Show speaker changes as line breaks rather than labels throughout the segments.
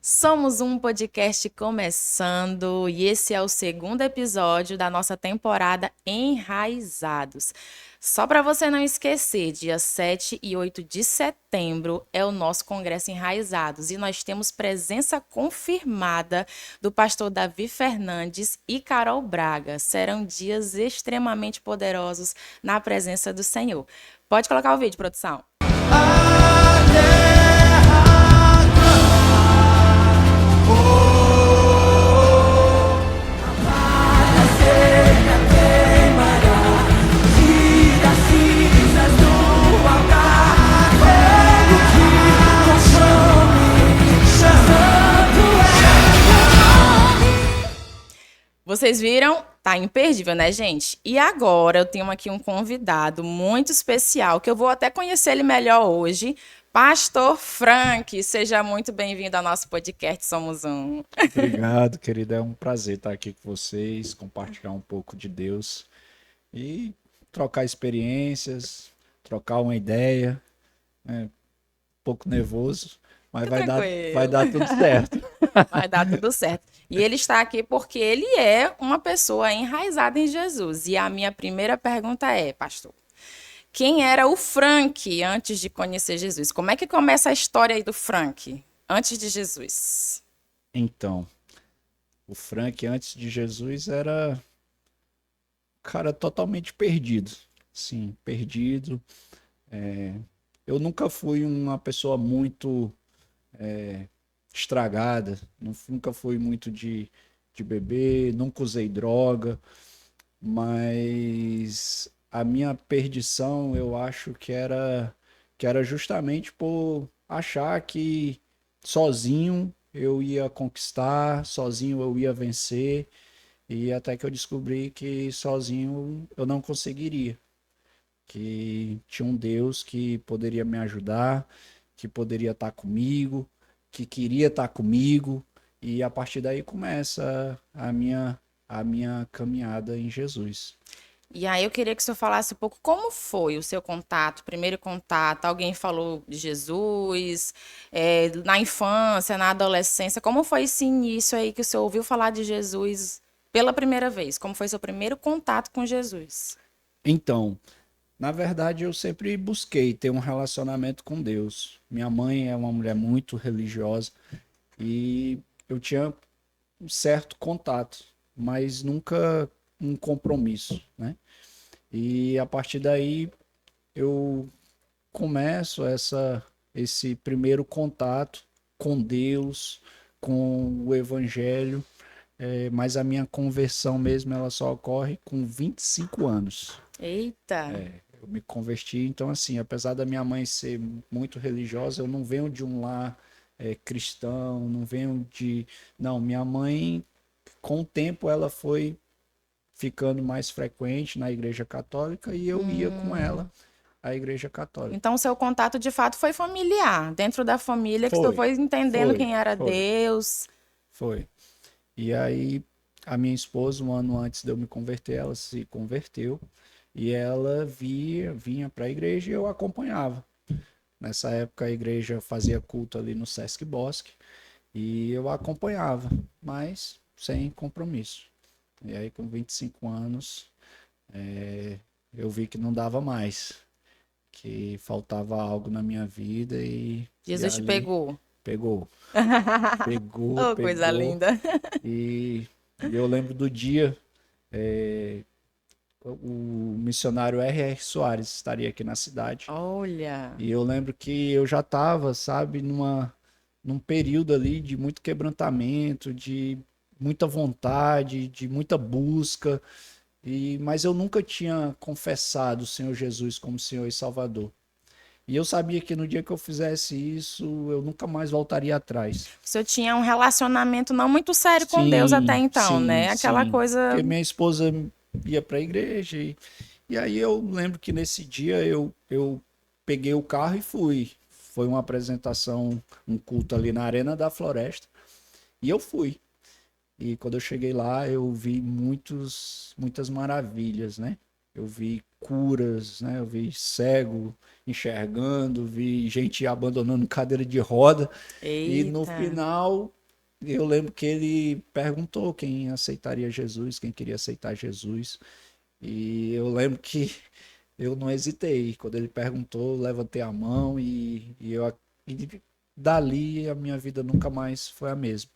Somos um podcast começando e esse é o segundo episódio da nossa temporada Enraizados. Só para você não esquecer, dia 7 e 8 de setembro é o nosso Congresso Enraizados e nós temos presença confirmada do pastor Davi Fernandes e Carol Braga. Serão dias extremamente poderosos na presença do Senhor. Pode colocar o vídeo, produção. Vocês viram? Tá imperdível, né, gente? E agora eu tenho aqui um convidado muito especial, que eu vou até conhecer ele melhor hoje. Pastor Frank, seja muito bem-vindo ao nosso podcast Somos Um.
Obrigado, querida. É um prazer estar aqui com vocês, compartilhar um pouco de Deus e trocar experiências, trocar uma ideia. Um pouco nervoso, mas
Fica
vai
tranquilo,
dar tudo certo.
vai dar tudo certo. E ele está aqui porque ele é uma pessoa enraizada em Jesus. E a minha primeira pergunta é, pastor, quem era o Frank antes de conhecer Jesus? Como é que começa a história aí do Frank antes de Jesus?
Então, o Frank, antes de Jesus, era um cara totalmente perdido. Sim, perdido. Eu nunca fui uma pessoa muito estragada, nunca fui muito de beber, nunca usei droga. Mas a minha perdição eu acho que era justamente por achar que sozinho eu ia conquistar, sozinho eu ia vencer, e até que eu descobri que sozinho eu não conseguiria, que tinha um Deus que poderia me ajudar, que poderia estar comigo, que queria estar comigo, e a partir daí começa a minha caminhada em Jesus.
E aí eu queria que o senhor falasse um pouco como foi o seu contato, primeiro contato. Alguém falou de Jesus, na infância, na adolescência. Como foi esse início aí que o senhor ouviu falar de Jesus pela primeira vez? Como foi seu primeiro contato com Jesus?
Então, na verdade, eu sempre busquei ter um relacionamento com Deus. Minha mãe é uma mulher muito religiosa e eu tinha um certo contato, mas nunca um compromisso, né? E a partir daí eu começo esse primeiro contato com Deus, com o Evangelho, mas a minha conversão mesmo ela só ocorre com 25 anos.
Eita!
Eu me converti, então assim, apesar da minha mãe ser muito religiosa, eu não venho de um lar cristão, não venho de... Não, minha mãe, com o tempo, ela foi ficando mais frequente na igreja católica e eu ia com ela à igreja católica.
Então, o seu contato de fato foi familiar, dentro da família, que o senhor
Foi,
foi entendendo
foi,
quem era
foi,
Deus.
foi. E aí, a minha esposa, um ano antes de eu me converter, ela se converteu e ela vinha para a igreja e eu acompanhava. Nessa época a igreja fazia culto ali no Sesc Bosque e eu acompanhava, mas sem compromisso. E aí com 25 anos eu vi que não dava mais, que faltava algo na minha vida e
Jesus te
ali
pegou.
pegou, pegou,
Oh, coisa
pegou.
linda.
E eu lembro do dia, o missionário R.R. Soares estaria aqui na cidade.
Olha.
E eu lembro que eu já estava, sabe, num período ali de muito quebrantamento, de muita vontade, de muita busca, mas eu nunca tinha confessado o Senhor Jesus como Senhor e Salvador. E eu sabia que no dia que eu fizesse isso, eu nunca mais voltaria atrás.
O senhor tinha um relacionamento não muito sério com Deus até
Sim,
então,
sim,
né? Aquela
sim.
coisa.
Porque minha esposa ia para a igreja e aí eu lembro que nesse dia eu peguei o carro e fui. Foi uma apresentação, um culto ali na Arena da Floresta e eu fui. E quando eu cheguei lá, eu vi muitas maravilhas, né? Eu vi curas, né? Eu vi cego enxergando, vi gente abandonando cadeira de roda. E no
Eita,
final, eu lembro que ele perguntou quem aceitaria Jesus, quem queria aceitar Jesus. E eu lembro que eu não hesitei. Quando ele perguntou, eu levantei a mão e dali a minha vida nunca mais foi a mesma.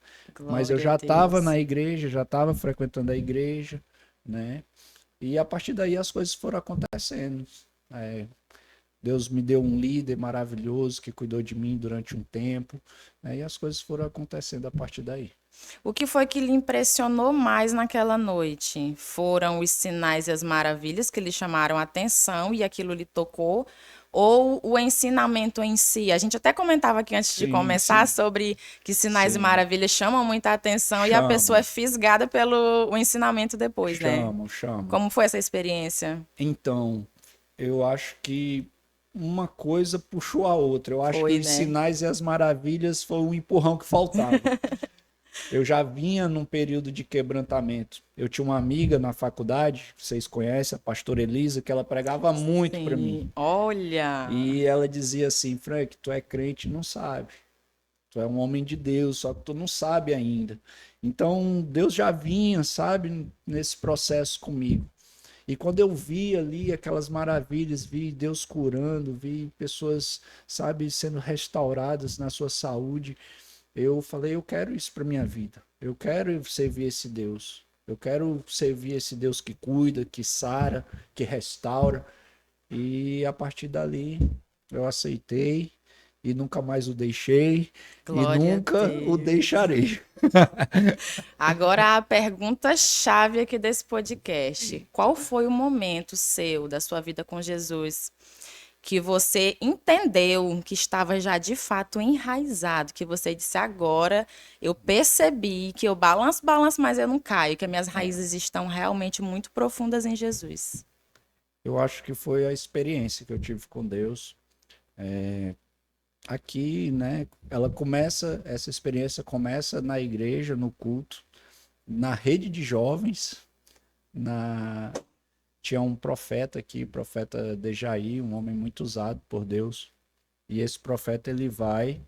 Mas eu
glória a
já estava
Deus.
na igreja, já estava frequentando a igreja, né? E a partir daí as coisas foram acontecendo. É, Deus me deu um líder maravilhoso que cuidou de mim durante um tempo, né? E as coisas foram acontecendo a partir daí.
O que foi que lhe impressionou mais naquela noite? Foram os sinais e as maravilhas que lhe chamaram a atenção e aquilo lhe tocou? Ou o ensinamento em si? A gente até comentava aqui antes de
Sim,
começar
sim,
sobre que sinais e
sim.
maravilhas chamam muita atenção e a pessoa é
Chamam,
fisgada pelo o ensinamento depois, né?
chamam, chamam.
Como foi essa experiência?
Então, eu acho que uma coisa puxou a outra. Eu acho que
Foi,
os
né?
sinais e as maravilhas foi o empurrão que faltava. Eu já vinha num período de quebrantamento. Eu tinha uma amiga na faculdade, vocês conhecem, a pastora Elisa, que ela pregava muito para mim.
Sim. Olha,
E ela dizia assim: Frank, tu é crente e não sabe. Tu é um homem de Deus, só que tu não sabe ainda. Então, Deus já vinha, sabe, nesse processo comigo. E quando eu vi ali aquelas maravilhas, vi Deus curando, vi pessoas, sabe, sendo restauradas na sua saúde, eu falei, eu quero isso para minha vida. Eu quero servir esse Deus. Eu quero servir esse Deus que cuida, que sara, que restaura. E a partir dali eu aceitei e nunca mais o deixei e
glória a
nunca o
Deus.
deixarei.
Agora a pergunta chave aqui desse podcast. Qual foi o momento seu da sua vida com Jesus que você entendeu que estava já de fato enraizado, que você disse agora eu percebi que eu balanço, balanço, mas eu não caio, que as minhas raízes estão realmente muito profundas em Jesus.
Eu acho que foi a experiência que eu tive com Deus. Aqui, né, essa experiência começa na igreja, no culto, na rede de jovens, na tinha um profeta aqui, o profeta Dejaí, um homem muito usado por Deus. E esse profeta ele vai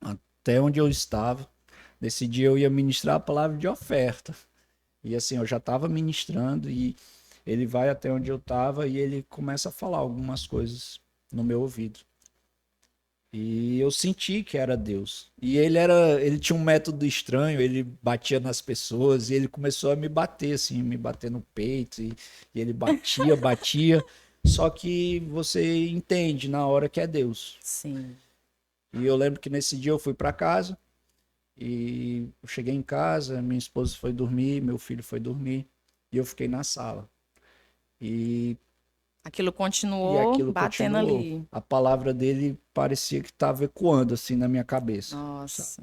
até onde eu estava. Nesse dia eu ia ministrar a palavra de oferta. E assim, eu já estava ministrando e ele vai até onde eu estava e ele começa a falar algumas coisas no meu ouvido. E eu senti que era Deus. E ele tinha um método estranho, ele batia nas pessoas e ele começou a me bater assim, me bater no peito e ele batia, batia. Só que você entende na hora que é Deus.
Sim.
E eu lembro que nesse dia eu fui para casa e eu cheguei em casa, minha esposa foi dormir, meu filho foi dormir e eu fiquei na sala. E
Aquilo
E
continuou
aquilo
batendo
continuou.
ali.
A palavra dele parecia que estava ecoando assim na minha cabeça, sabe?
Nossa.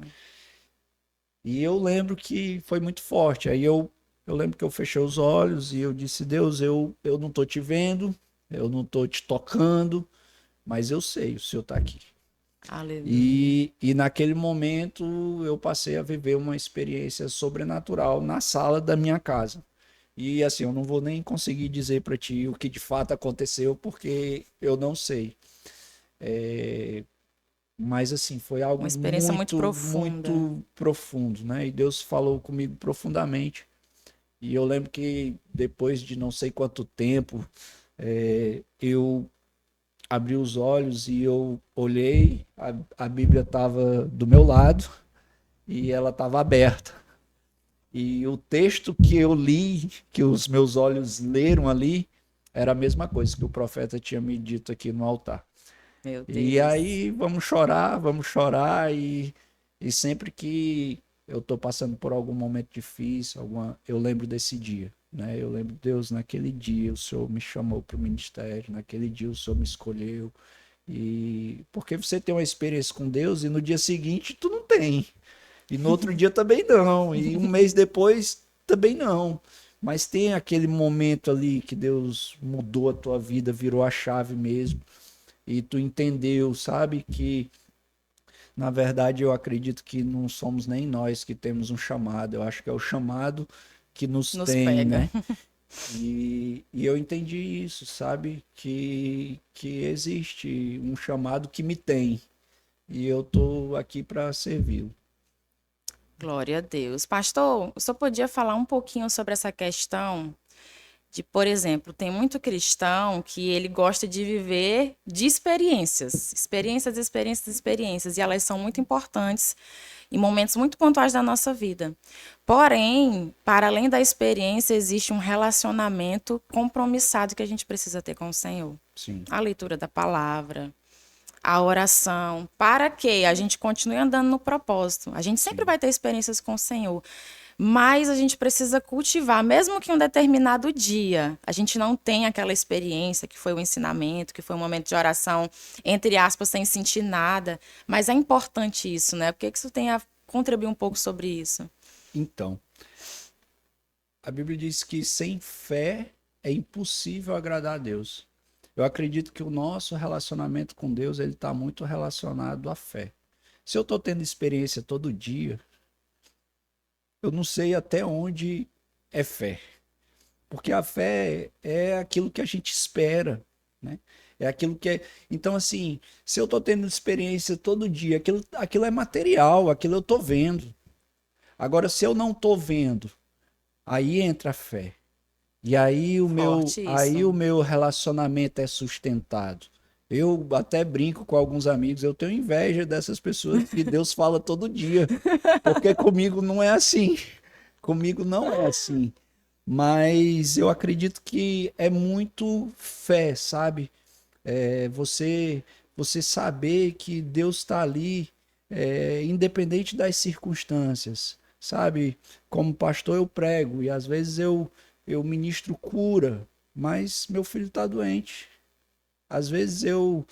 E eu lembro que foi muito forte. Eu lembro que eu fechei os olhos e eu disse: Deus, eu não tô te vendo, eu não tô te tocando, mas eu sei, o Senhor está aqui.
Aleluia.
E naquele momento eu passei a viver uma experiência sobrenatural na sala da minha casa. E assim, eu não vou nem conseguir dizer para ti o que de fato aconteceu, porque eu não sei. Mas assim, foi
Uma
algo
experiência muito
muito,
profunda.
muito profundo, né? E Deus falou comigo profundamente. E eu lembro que depois de não sei quanto tempo, eu abri os olhos e eu olhei, a Bíblia estava do meu lado e ela estava aberta. E o texto que eu li, que os meus olhos leram ali, era a mesma coisa que o profeta tinha me dito aqui no altar.
Meu
E
Deus.
aí vamos chorar e sempre que eu estou passando por algum momento difícil, eu lembro desse dia, né? Eu lembro, Deus, naquele dia o Senhor me chamou para o ministério, naquele dia o Senhor me escolheu. E porque você tem uma experiência com Deus e no dia seguinte tu não tem. E no outro dia também não. E um mês depois também não. Mas tem aquele momento ali que Deus mudou a tua vida, virou a chave mesmo e tu entendeu, sabe, que na verdade eu acredito que não somos nem nós que temos um chamado, eu acho que é o chamado que nos
Nos
tem,
pega.
né? E eu entendi isso, sabe? Que existe um chamado que me tem. E eu tô aqui para servi-lo.
Glória a Deus. Pastor, o senhor podia falar um pouquinho sobre essa questão de, por exemplo, tem muito cristão que ele gosta de viver de experiências, experiências, experiências, experiências, e elas são muito importantes em momentos muito pontuais da nossa vida. Porém, para além da experiência, existe um relacionamento compromissado que a gente precisa ter com o Senhor.
Sim.
A leitura da palavra, a oração, para que a gente continue andando no propósito. A gente sempre
Sim.
vai ter experiências com o Senhor, mas a gente precisa cultivar, mesmo que um determinado dia a gente não tenha aquela experiência que foi o ensinamento, que foi um momento de oração, entre aspas, sem sentir nada, mas é importante isso, né? Por que isso tem a contribuir um pouco sobre isso?
Então, a Bíblia diz que sem fé é impossível agradar a Deus. Eu acredito que o nosso relacionamento com Deus ele está muito relacionado à fé. Se eu estou tendo experiência todo dia, eu não sei até onde é fé. Porque a fé é aquilo que a gente espera, né? É aquilo que é. Então, assim, se eu estou tendo experiência todo dia, aquilo é material, aquilo eu estou vendo. Agora, se eu não estou vendo, aí entra a fé. E
Forte
aí o
isso.
meu relacionamento é sustentado. Eu até brinco com alguns amigos, eu tenho inveja dessas pessoas que Deus fala todo dia, porque comigo não é assim. Comigo não é assim. Mas eu acredito que é muito fé, sabe? Você saber que Deus está ali, independente das circunstâncias, sabe? Como pastor eu prego e às vezes eu ministro cura, mas meu filho está doente. Às vezes eu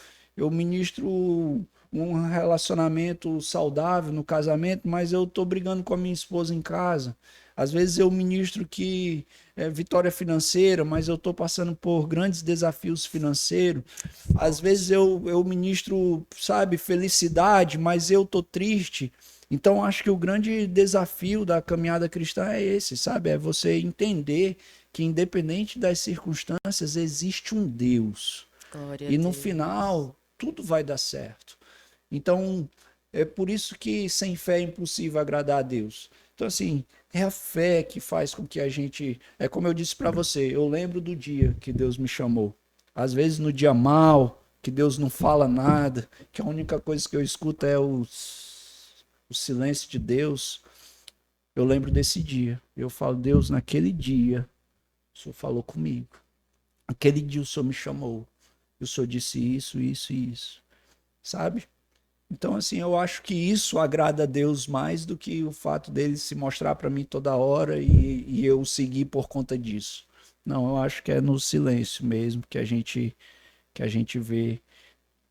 ministro um relacionamento saudável no casamento, mas eu estou brigando com a minha esposa em casa. Às vezes eu ministro que é vitória financeira, mas eu estou passando por grandes desafios financeiros. Às vezes
Forte.
eu ministro, sabe, felicidade, mas eu estou triste. Então acho que o grande desafio da caminhada cristã é esse, sabe? É você entender que independente das circunstâncias existe um Deus.
Glória a
E no
Deus.
final, tudo vai dar certo. Então, é por isso que sem fé é impossível agradar a Deus. Então, assim, é a fé que faz com que a gente. É como eu disse para você, eu lembro do dia que Deus me chamou. Às vezes, no dia mal, que Deus não fala nada, que a única coisa que eu escuto é o silêncio de Deus. Eu lembro desse dia. Eu falo, Deus, naquele dia, o Senhor falou comigo. Aquele dia o Senhor me chamou. O Senhor disse isso, isso e isso. Sabe? Então, assim, eu acho que isso agrada a Deus mais do que o fato dele se mostrar para mim toda hora e eu seguir por conta disso. Não, eu acho que é no silêncio mesmo que a gente vê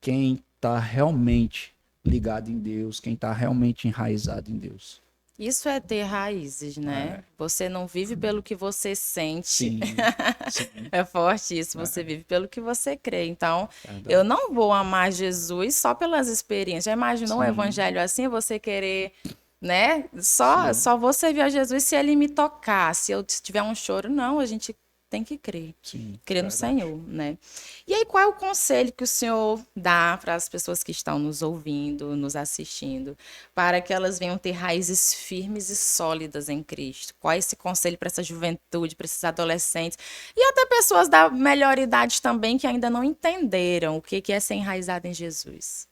quem está realmente ligado em Deus, quem está realmente enraizado em Deus.
Isso é ter raízes, né?
É,
Você não vive pelo que você sente.
sim, sim,
É forte isso, você
é
vive pelo que você crê. Então, eu
verdade.
não vou amar Jesus só pelas experiências. Já imaginou o
Sim,
evangelho assim, você querer, né?
sim,
Só vou servir a Jesus se ele me tocar, se eu tiver um choro. Não, a gente tem que crer.
sim,
Crer no
verdade.
Senhor, né? E aí, qual é o conselho que o Senhor dá para as pessoas que estão nos ouvindo, nos assistindo, para que elas venham ter raízes firmes e sólidas em Cristo? Qual é esse conselho para essa juventude, para esses adolescentes e até pessoas da melhor idade também que ainda não entenderam o que é ser enraizado em Jesus?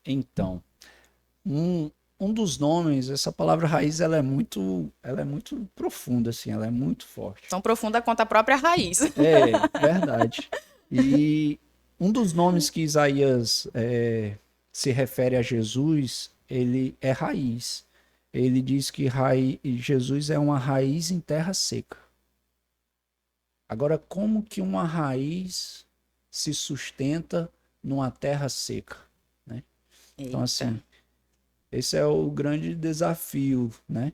Então, um, um dos nomes, essa palavra raiz, ela é muito profunda, assim, ela é muito forte.
Tão profunda quanto a própria raiz.
É, verdade. E um dos nomes que Isaías se refere a Jesus, ele é raiz. Ele diz que Jesus é uma raiz em terra seca. Agora, como que uma raiz se sustenta numa terra seca, né? Então,
Eita.
assim, esse é o grande desafio, né?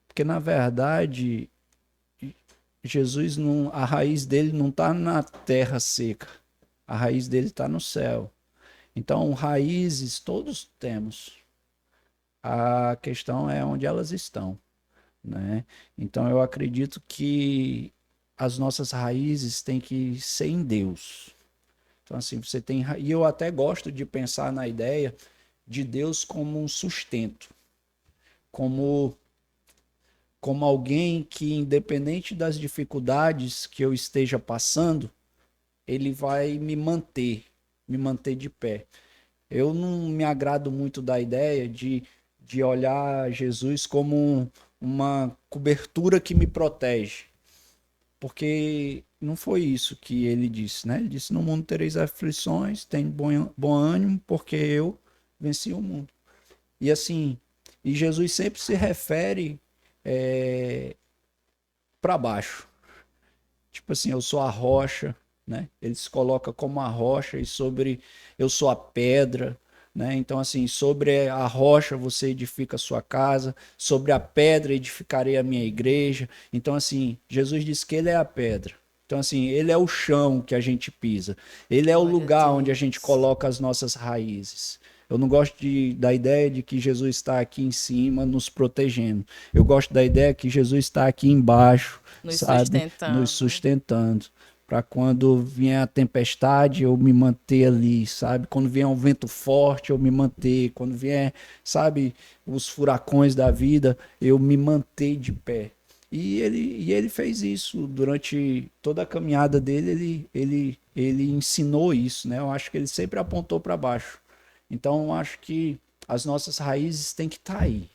Porque, na verdade, Jesus não, a raiz dele não está na terra seca, a raiz dele está no céu. Então, raízes todos temos. A questão é onde elas estão, né? Então eu acredito que as nossas raízes têm que ser em Deus. Então assim, você tem, e eu até gosto de pensar na ideia de Deus como um sustento, como alguém que independente das dificuldades que eu esteja passando, ele vai me manter de pé. Eu não me agrado muito da ideia de olhar Jesus como uma cobertura que me protege, porque não foi isso que ele disse, né? Ele disse: No mundo tereis aflições, tem bom ânimo, porque eu venci o mundo. E assim, e Jesus sempre se refere para baixo. Tipo assim, eu sou a rocha, né? Ele se coloca como a rocha e sobre eu sou a pedra, né? Então assim, sobre a rocha você edifica a sua casa, sobre a pedra edificarei a minha igreja. Então assim, Jesus disse que ele é a pedra. Então assim, ele é o chão que a gente pisa. Ele é o
Glória a
lugar onde a gente
Deus.
coloca as nossas raízes. Eu não gosto da ideia de que Jesus está aqui em cima nos protegendo. Eu gosto da ideia que Jesus está aqui embaixo,
Nos
sabe? Nos
sustentando.
sustentando. Para quando vier a tempestade, eu me manter ali, sabe? Quando vier um vento forte, eu me manter. Quando vier, sabe, os furacões da vida, eu me manter de pé. E ele fez isso durante toda a caminhada dele, ele ensinou isso, né? Eu acho que ele sempre apontou para baixo. Então, eu acho que as nossas raízes têm que estar aí,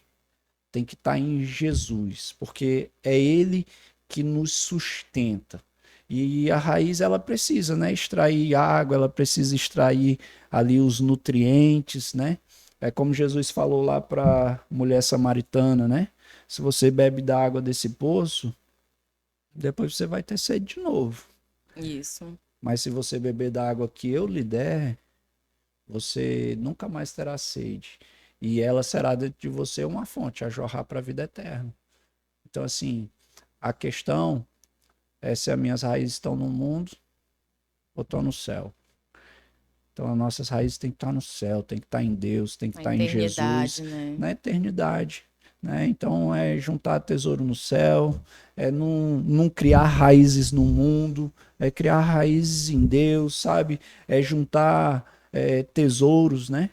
tem que estar em Jesus, porque é Ele que nos sustenta. E a raiz ela precisa, né, extrair água, ela precisa extrair ali os nutrientes, né? É como Jesus falou lá para a mulher samaritana, né? Se você bebe da água desse poço, depois você vai ter sede de novo.
Isso.
Mas se você beber da água que eu lhe der, você nunca mais terá sede. E ela será dentro de você uma fonte a jorrar para a vida eterna. Então, assim, a questão é se as minhas raízes estão no mundo ou estão no céu. Então, as nossas raízes têm que estar no céu, tem que estar em Deus, tem que
A
estar em Jesus,
eternidade, né?
na eternidade. Né? Então, é juntar tesouro no céu, é não criar raízes no mundo, é criar raízes em Deus, sabe? É juntar tesouros, né?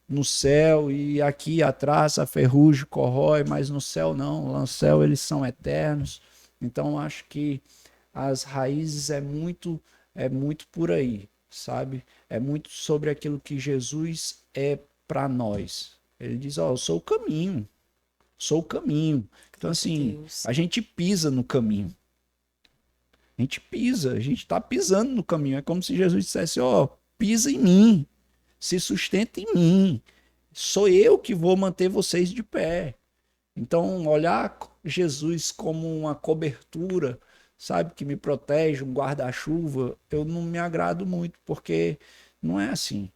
No céu e aqui atrás a ferrugem corrói, mas no céu não, lá no céu eles são eternos. Então acho que as raízes é muito por aí, sabe? É muito sobre aquilo que Jesus é para nós. Ele diz: "Ó, eu sou o caminho, sou o caminho". Então
Glória a
assim,
Deus.
a gente pisa no caminho. A gente pisa, a gente está pisando no caminho. É como se Jesus dissesse: "Ó, pisa em mim, se sustenta em mim. Sou eu que vou manter vocês de pé". Então, olhar Jesus como uma cobertura, sabe, que me protege, um guarda-chuva, eu não me agrado muito, porque não é assim.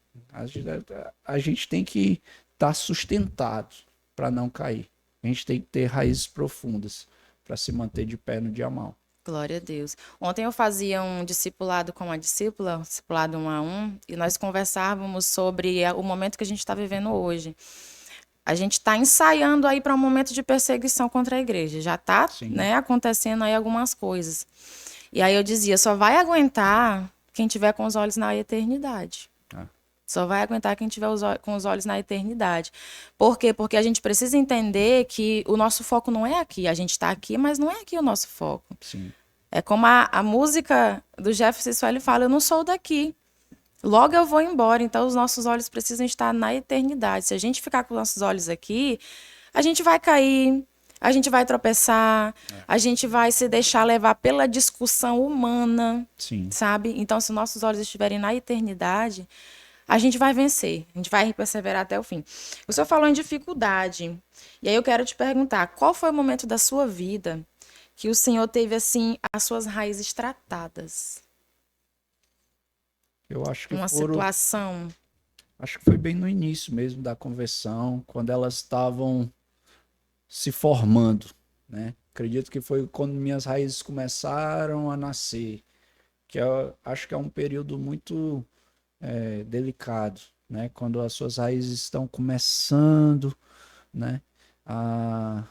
A gente tem que estar sustentado para não cair. A gente tem que ter raízes profundas para se manter de pé no dia mal.
Glória a Deus. Ontem eu fazia um discipulado com uma discípula, discipulado 1 a 1, e nós conversávamos sobre o momento que a gente está vivendo hoje. A gente está ensaiando aí para um momento de perseguição contra a igreja. Já está,
Sim.
né, acontecendo aí algumas coisas. E aí eu dizia, só vai aguentar quem tiver com os olhos na eternidade.
Ah,
Só vai aguentar quem tiver com os olhos na eternidade. Por quê? Porque a gente precisa entender que o nosso foco não é aqui. A gente está aqui, mas não é aqui o nosso foco.
sim.
É como a música do Jefferson Swell, ele fala, eu não sou daqui. Logo eu vou embora. Então os nossos olhos precisam estar na eternidade. Se a gente ficar com os nossos olhos aqui, a gente vai cair, a gente vai tropeçar, a gente vai se deixar levar pela discussão humana,
Sim.
sabe? Então se nossos olhos estiverem na eternidade, a gente vai vencer, a gente vai perseverar até o fim. O senhor falou em dificuldade. E aí eu quero te perguntar, qual foi o momento da sua vida que o senhor teve, assim, as suas raízes tratadas?
Eu acho que
Uma
foram,
situação.
acho que foi bem no início mesmo da conversão, quando elas estavam se formando, né? Acredito que foi quando minhas raízes começaram a nascer, que eu acho que é um período muito delicado, né? Quando as suas raízes estão começando, né, a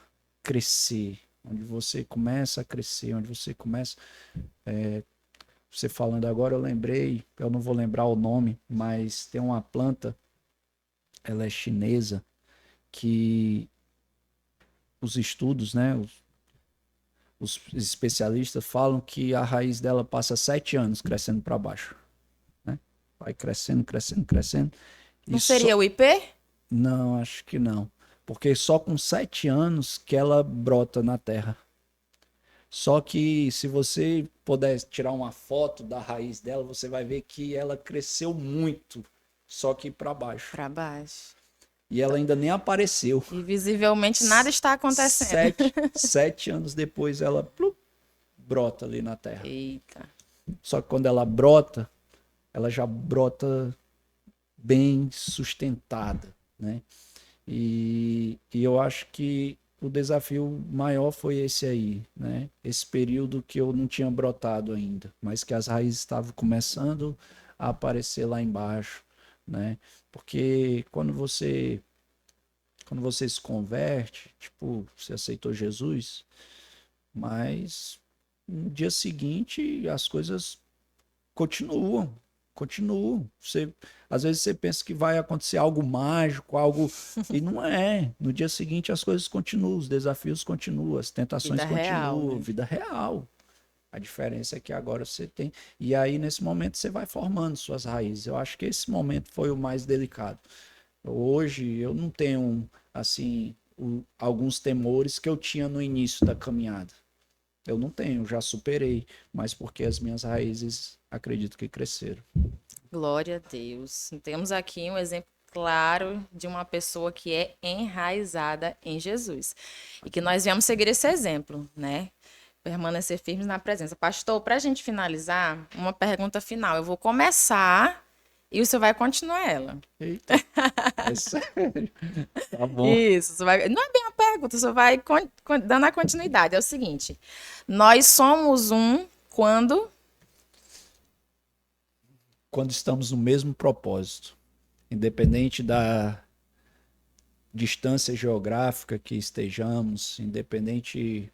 crescer. onde você começa a crescer, onde você começa. Você falando agora, eu lembrei, eu não vou lembrar o nome, mas tem uma planta, ela é chinesa, que os estudos, né, os especialistas falam que a raiz dela passa 7 anos crescendo para baixo, né? Vai crescendo, crescendo, crescendo.
Não
E só...
seria o IP?
Não, acho que não. Porque só com 7 anos que ela brota na terra. Só que se você puder tirar uma foto da raiz dela, você vai ver que ela cresceu muito, só que para baixo.
Para baixo.
E ela ainda nem apareceu.
E visivelmente nada está acontecendo.
7 anos depois ela brota ali na terra.
Eita.
Só que quando ela brota, ela já brota bem sustentada, né? E eu acho que o desafio maior foi esse aí, né? Esse período que eu não tinha brotado ainda, mas que as raízes estavam começando a aparecer lá embaixo, né? Porque quando você se converte, tipo, você aceitou Jesus, mas no dia seguinte as coisas continuam, continuam. Às vezes você pensa que vai acontecer algo mágico, algo e não é. No dia seguinte as coisas continuam, os desafios continuam, as tentações
Vida real,
continuam,
né?
vida real. A diferença é que agora você tem. E aí, nesse momento, você vai formando suas raízes. Eu acho que esse momento foi o mais delicado. Hoje, eu não tenho, assim, alguns temores que eu tinha no início da caminhada. Eu não tenho, já superei, mas porque as minhas raízes acredito que cresceram.
Glória a Deus. Temos aqui um exemplo claro de uma pessoa que é enraizada em Jesus. E que nós viemos seguir esse exemplo, né? Permanecer firmes na presença. Pastor, para a gente finalizar, uma pergunta final. Eu vou começar e o senhor vai continuar ela.
Eita, é sério. Tá bom.
Isso, não é bem uma pergunta, você vai dando a continuidade. É o seguinte: nós somos um quando.
Quando estamos no mesmo propósito, independente da distância geográfica que estejamos, independente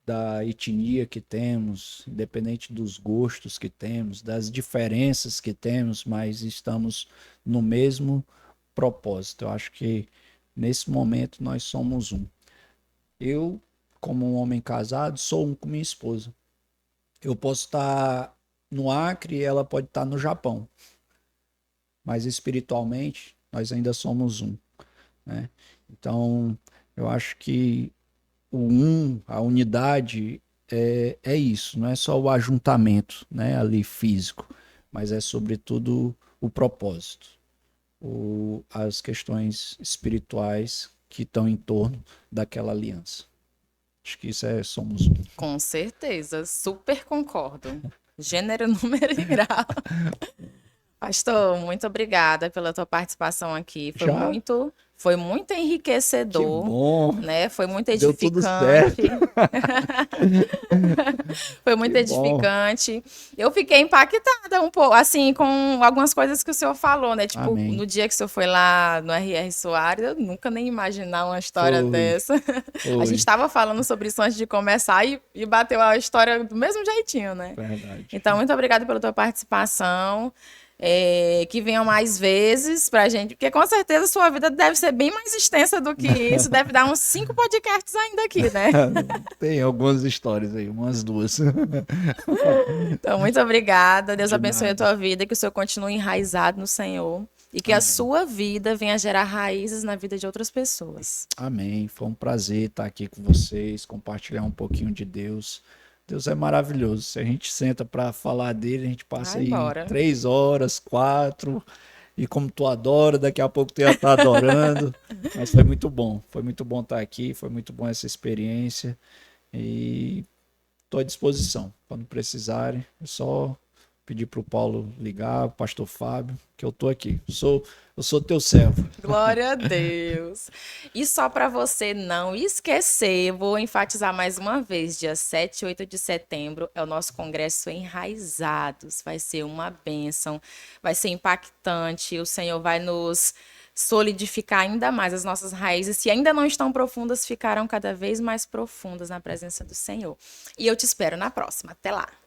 da etnia que temos, independente dos gostos que temos, das diferenças que temos, mas estamos no mesmo propósito. Eu acho que nesse momento nós somos um. Eu, como um homem casado, sou um com minha esposa. Eu posso estar no Acre e ela pode estar no Japão, mas espiritualmente nós ainda somos um, né? Então, eu acho que a unidade é isso, não é só o ajuntamento, né, ali físico, mas é sobretudo o propósito, as questões espirituais que estão em torno daquela aliança. Acho que isso somos um.
Com certeza, super concordo. Gênero, número e grau. Pastor, muito obrigada pela tua participação aqui.
Já?
Foi muito
Que
enriquecedor,
bom!
né? Foi muito
Deu tudo certo.
edificante. Foi muito
Que bom.
edificante. Eu fiquei impactada um pouco, assim, com algumas coisas que o senhor falou, né? Tipo,
Amém.
no dia que o senhor foi lá no R.R. Soares, eu nunca nem imaginar uma história
Foi,
dessa. A gente
foi.
estava falando sobre isso antes de começar e bateu a história do mesmo jeitinho, né?
Verdade.
Então, muito obrigada pela tua participação. Que venham mais vezes pra gente, porque com certeza a sua vida deve ser bem mais extensa do que isso, deve dar uns 5 podcasts ainda aqui, né?
Tem algumas histórias aí, umas duas.
Então, muito obrigada. Deus
De
abençoe a
nada.
tua vida, que o Senhor continue enraizado no Senhor e que a
Amém.
sua vida venha gerar raízes na vida de outras pessoas.
Amém. Foi um prazer estar aqui com vocês, compartilhar um pouquinho de Deus. Deus é maravilhoso. Se a gente senta para falar dele, a gente passa
Vai
aí
embora.
3 horas, 4. E como tu adora, daqui a pouco tu ia estar adorando. Mas foi muito bom. Foi muito bom estar aqui. Foi muito bom essa experiência. E estou à disposição. Quando precisarem, é só pedir para o Paulo ligar, o pastor Fábio, que eu estou aqui. Eu sou teu servo.
Glória a Deus. E só para você não esquecer, vou enfatizar mais uma vez, dia 7 e 8 de setembro é o nosso congresso Enraizados. Vai ser uma bênção, vai ser impactante, o Senhor vai nos solidificar ainda mais as nossas raízes, se ainda não estão profundas, ficarão cada vez mais profundas na presença do Senhor. E eu te espero na próxima. Até lá!